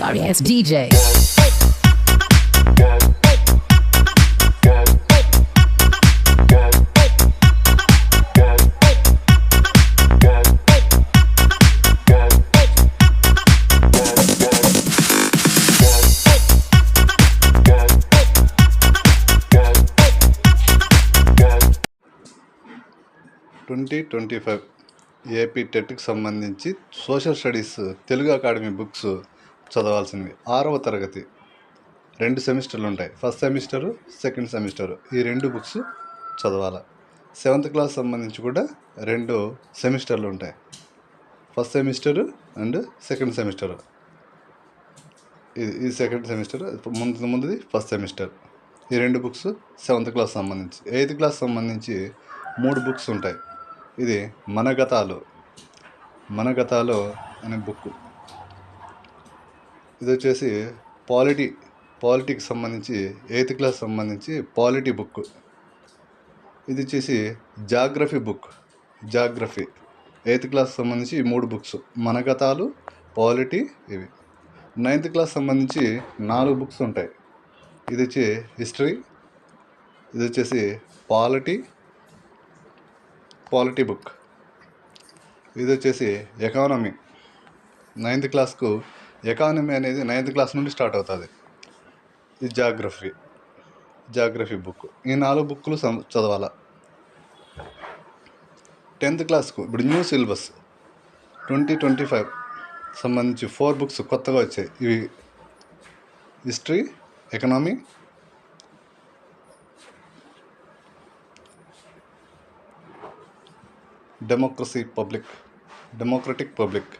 sorry ass DJ. 2025 AP టెట్కి సంబంధించి social studies Telugu academy books చదవాల్సింది 6వ తరగతి 2 సెమిస్టర్లు ఉంటాయి. ఫస్ట్ సెమిస్టరు, సెకండ్ సెమిస్టరు, ఈ 2 బుక్స్ చదవాలి. 7th క్లాస్ సంబంధించి కూడా 2 సెమిస్టర్లు ఉంటాయి. First semester and second semester. ఇది సెకండ్ సెమిస్టర్, ముందుది ఫస్ట్ సెమిస్టర్. ఈ 2 బుక్స్ 7th క్లాస్ సంబంధించి. 8th క్లాస్ సంబంధించి 3 బుక్స్ ఉంటాయి. ఇది మనగతాలు అనే బుక్. ఇది వచ్చేసి పాలిటీకి సంబంధించి 8th క్లాస్ సంబంధించి పాలిటీ బుక్. ఇది వచ్చేసి జాగ్రఫీ బుక్. 8th క్లాస్ సంబంధించి ఈ 3 బుక్స్ మనగతాలు, పాలిటీ ఇవి. 9th క్లాస్ సంబంధించి 4 బుక్స్ ఉంటాయి. ఇది వచ్చి హిస్టరీ, ఇది వచ్చేసి పాలిటీ బుక్. ఇది వచ్చేసి ఎకానమీ. 9th క్లాస్కు ఎకానమీ అనేది 9th క్లాస్ నుండి స్టార్ట్ అవుతుంది. ఇది జాగ్రఫీ బుక్. ఈ 4 బుక్లు చదవాలి. 10th క్లాస్కు ఇప్పుడు న్యూ సిలబస్ 2025 సంబంధించి 4 బుక్స్ కొత్తగా వచ్చాయి. ఇవి హిస్టరీ, ఎకనామీ, డెమోక్రటిక్ పబ్లిక్,